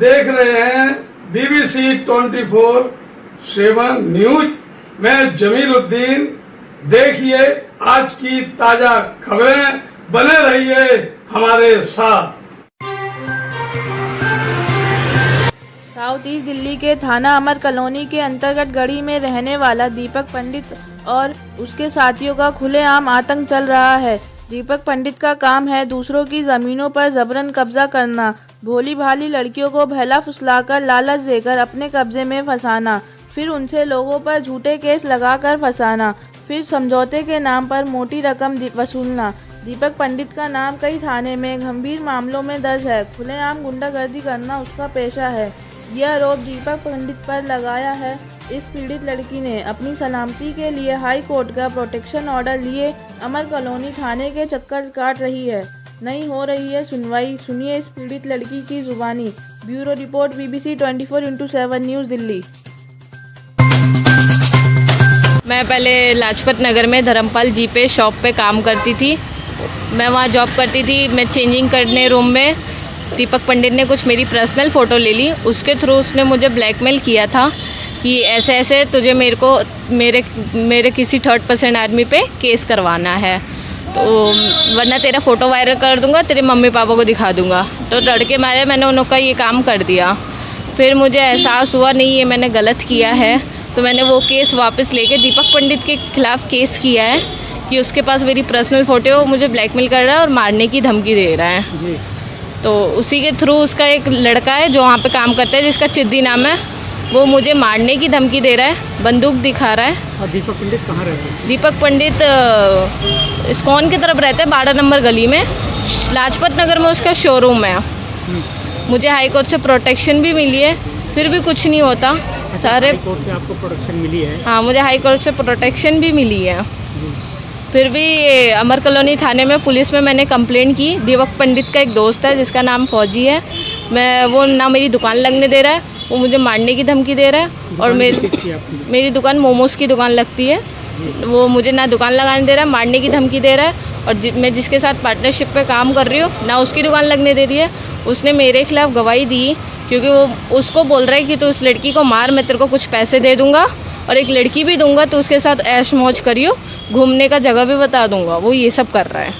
देख रहे हैं BBC 24/7 न्यूज। मैं जमीलुद्दीन। देखिए आज की ताजा खबरें, बने रहिए हमारे साथ। साउथ ईस्ट दिल्ली के थाना अमर कॉलोनी के अंतर्गत गढ़ी में रहने वाला दीपक पंडित और उसके साथियों का खुलेआम आतंक चल रहा है। दीपक पंडित का काम है दूसरों की जमीनों पर जबरन कब्जा करना, भोली भाली लड़कियों को बहला फुसलाकर लालच देकर अपने कब्जे में फंसाना, फिर उनसे लोगों पर झूठे केस लगाकर फंसाना, फिर समझौते के नाम पर मोटी रकम वसूलना। दीपक पंडित का नाम कई थाने में गंभीर मामलों में दर्ज है। खुलेआम गुंडागर्दी करना उसका पेशा है। यह आरोप दीपक पंडित पर लगाया है। इस पीड़ित लड़की ने अपनी सलामती के लिए हाई कोर्ट का प्रोटेक्शन ऑर्डर लिए अमर कॉलोनी थाने के चक्कर काट रही है। नहीं हो रही है सुनवाई। सुनिए इस पीड़ित लड़की की जुबानी। Bureau report BBC 24/7 news Delhi. मैं पहले लाजपत नगर में धर्मपाल जी पे शॉप पे काम करती थी। मैं वहाँ जॉब करती थी। मैं चेंजिंग करने रूम में दीपक पंडित ने कुछ मेरी पर्सनल फ़ोटो ले ली। उसके थ्रू उसने मुझे ब्लैकमेल किया था कि ऐसे ऐसे तुझे मेरे किसी थर्ड पर्सन आदमी पे केस करवाना है, तो वरना तेरा फ़ोटो वायरल कर दूंगा, तेरे मम्मी पापा को दिखा दूंगा। तो डर के मारे मैंने उनका ये काम कर दिया। फिर मुझे एहसास हुआ नहीं ये मैंने गलत किया है, तो मैंने वो केस वापस लेके दीपक पंडित के खिलाफ़ केस किया है कि उसके पास मेरी पर्सनल फ़ोटो मुझे ब्लैकमेल कर रहा है और मारने की धमकी दे रहा है जी। तो उसी के थ्रू उसका एक लड़का है जो वहाँ पे काम करता है जिसका चिद्दी नाम है, वो मुझे मारने की धमकी दे रहा है, बंदूक दिखा रहा है। और दीपक पंडित कहाँ रहते हैं? दीपक पंडित इस्कॉन की तरफ रहते हैं, 12 नंबर गली में, लाजपत नगर में उसका शोरूम है। मुझे हाई कोर्ट से प्रोटेक्शन भी मिली है, फिर भी कुछ नहीं होता। सारे हाई कोर्ट से आपको प्रोटेक्शन मिली है? हाँ, मुझे हाई कोर्ट से प्रोटेक्शन भी मिली है। फिर भी अमर कॉलोनी थाने में पुलिस में मैंने कंप्लेंट की। दीपक पंडित का एक दोस्त है जिसका नाम फौजी है, वो ना मेरी दुकान लगने दे रहा है, वो मुझे मारने की धमकी दे रहा है। और मेरी दुकान मोमोज़ की दुकान लगती है, वो मुझे ना दुकान लगाने दे रहा है, मारने की धमकी दे रहा है। और मैं जिसके साथ पार्टनरशिप पे काम कर रही हूँ ना उसकी दुकान लगने दे रही है। उसने मेरे खिलाफ़ गवाही दी क्योंकि वो उसको बोल रहा है कि तू उस लड़की को मार, मैं तेरे को कुछ पैसे दे दूँगा और एक लड़की भी दूंगा, तो उसके साथ ऐश मौज करियो, घूमने का जगह भी बता दूंगा। वो ये सब कर रहा है।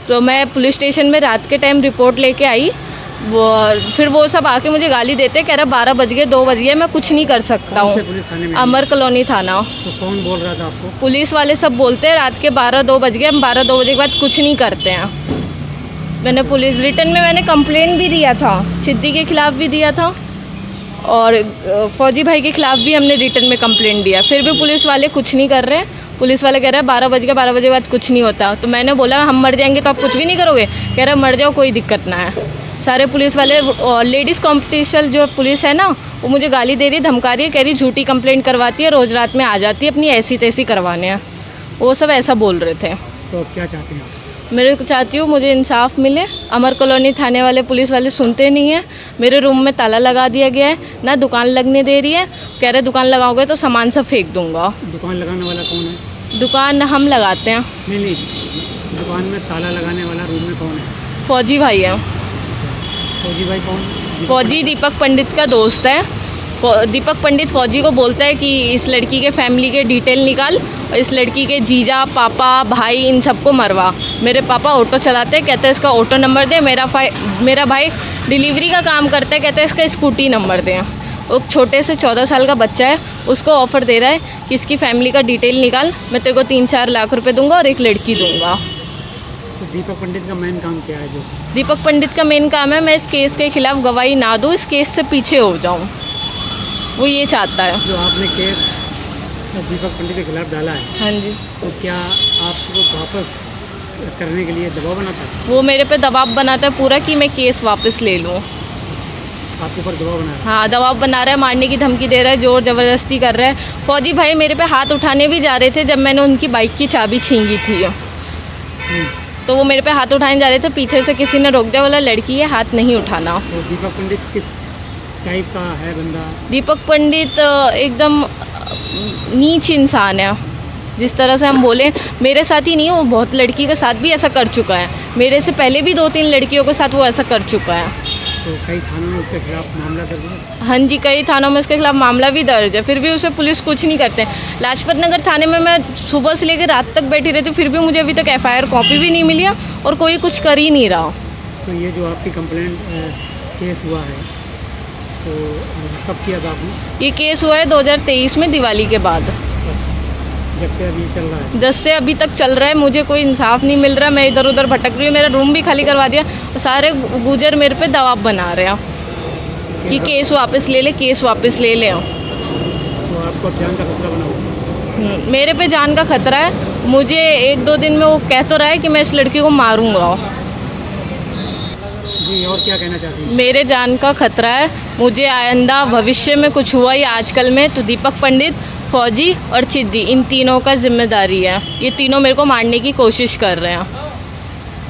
तो मैं पुलिस स्टेशन में रात के टाइम रिपोर्ट लेके आई। फिर वो सब आके मुझे गाली देते, कह रहा 12 बज गए, 2 बज गए, मैं कुछ नहीं कर सकता हूँ। अमर कॉलोनी थाना। तो कौन बोल रहा था आपको? पुलिस वाले सब बोलते हैं रात के 12-2 बज गए, हम 12-2 बजे के बाद कुछ नहीं करते हैं। मैंने पुलिस रिटर्न में मैंने कंप्लेंट भी दिया था, चिद्दी के खिलाफ़ भी दिया था और फौजी भाई के खिलाफ़ भी हमने रिटर्न में कंप्लेंट दिया। फिर भी पुलिस वाले कुछ नहीं कर रहे। पुलिस वाले कह रहे हैं 12 बज के 12 बजे के बाद कुछ नहीं होता। तो मैंने बोला हम मर जाएंगे तो आप कुछ भी नहीं करोगे? कह रहे मर जाओ, कोई दिक्कत ना है। सारे पुलिस वाले, लेडीज़ कॉम्पिटिशन जो पुलिस है ना, वो मुझे गाली दे रही, धमका रही है, कह रही झूठी कंप्लेंट करवाती है, रोज़ रात में आ जाती है अपनी ऐसी तैसी करवाने हैं। वो सब ऐसा बोल रहे थे। तो क्या चाहते हैं आप? मैं चाहती हूँ मुझे इंसाफ मिले। अमर कॉलोनी थाने वाले पुलिस वाले सुनते नहीं हैं। मेरे रूम में ताला लगा दिया गया है, ना दुकान लगने दे रही है। कह रहे दुकान लगाओगे तो सामान सब फेंक दूंगा। दुकान लगाने वाला कौन है? दुकान हम लगाते हैं। नहीं, दुकान में ताला लगाने वाला रूम में कौन है? फौजी भाई है। फौजी भाई कौन? फौजी दीपक पंडित का दोस्त है। दीपक पंडित फौजी को बोलता है कि इस लड़की के फैमिली के डिटेल निकाल और इस लड़की के जीजा, पापा, भाई, इन सबको मरवा। मेरे पापा ऑटो चलाते हैं, कहते हैं इसका ऑटो नंबर दे। मेरा भाई डिलीवरी का काम करता है, कहते हैं इसका स्कूटी नंबर दें। वो छोटे से 14 साल का बच्चा है, उसको ऑफ़र दे रहा है कि इसकी फैमिली का डिटेल निकाल, मैं तेरे को 3-4 लाख रुपए दूंगा और एक लड़की दूंगा। तो दीपक पंडित का मेन काम क्या है? जो दीपक पंडित का मेन काम है मैं इस केस के खिलाफ़ गवाही ना दूँ, इस केस से पीछे हो जाऊँ। वो ये चाहता है। जो आपने केस दीपक पंडित के खिलाफ डाला है, हाँ जी, तो क्या आपको वापस करने के लिए दबाव बनाता है? वो मेरे पे दबाव बनाता है पूरा कि मैं केस वापस ले लूँ। आपके ऊपर दबाव बना रहा है? हाँ, दबाव बना रहा है, मारने की धमकी दे रहा है, जोर ज़बरदस्ती कर रहा है। फौजी भाई मेरे पे हाथ उठाने भी जा रहे थे जब मैंने उनकी बाइक की चाबी छीनी थी। तो वो मेरे पे हाथ उठाने जा रहे थे, पीछे से किसी ने रोक दिया, बोला लड़की है, हाथ नहीं उठाना। तो दीपक पंडित किस टाइप का है बंदा? दीपक पंडित एकदम नीच इंसान है। जिस तरह से हम बोले, मेरे साथ ही नहीं, वो बहुत लड़की के साथ भी ऐसा कर चुका है। मेरे से पहले भी 2-3 लड़कियों के साथ वो ऐसा कर चुका है। तो कई थानों में उसके खिलाफ मामला दर्ज है। हाँ जी, कई थानों में उसके खिलाफ मामला भी दर्ज है, फिर भी उसे पुलिस कुछ नहीं करते। लाजपत नगर थाने में मैं सुबह से लेकर रात तक बैठी रहती हूँ, फिर भी मुझे अभी तक FIR कॉपी भी नहीं मिली है और कोई कुछ कर ही नहीं रहा। तो ये जो आपकी कंप्लेंट केस हुआ है तो कब किया था आपने? ये केस हुआ है 2023 में, दिवाली के बाद। जब से अभी चल रहा है? 10 से अभी तक चल रहा है, मुझे कोई इंसाफ नहीं मिल रहा। मैं इधर उधर भटक रही हूँ, मेरा रूम भी खाली करवा दिया और सारे गुजर मेरे पे दबाव बना रहे हैं कि केस वापस ले ले, केस वापस ले ले। तो आपको अब जान का खतरा बना हुआ? मेरे पे जान का खतरा है। मुझे 1-2 दिन में वो कह तो रहा है कि मैं इस लड़की को मारूंगा। जी, और क्या कहना चाहती हैं? मेरे जान का खतरा है। मुझे आइंदा भविष्य में कुछ हुआ ही आजकल में तो दीपक पंडित, फौजी और चिद्दी, इन तीनों का जिम्मेदारी है। ये तीनों मेरे को मारने की कोशिश कर रहे हैं।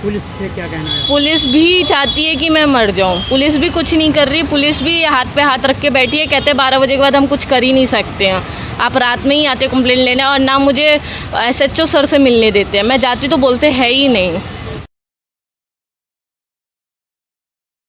पुलिस से क्या कहना है? पुलिस भी चाहती है कि मैं मर जाऊं, पुलिस भी कुछ नहीं कर रही। पुलिस भी हाथ पे हाथ रख के बैठी है, कहते 12 बजे के बाद हम कुछ कर ही नहीं सकते हैं। आप रात में ही आते कंप्लेंट लेने और ना मुझे SHO सर से मिलने देते हैं। मैं जाती तो बोलते है ही नहीं।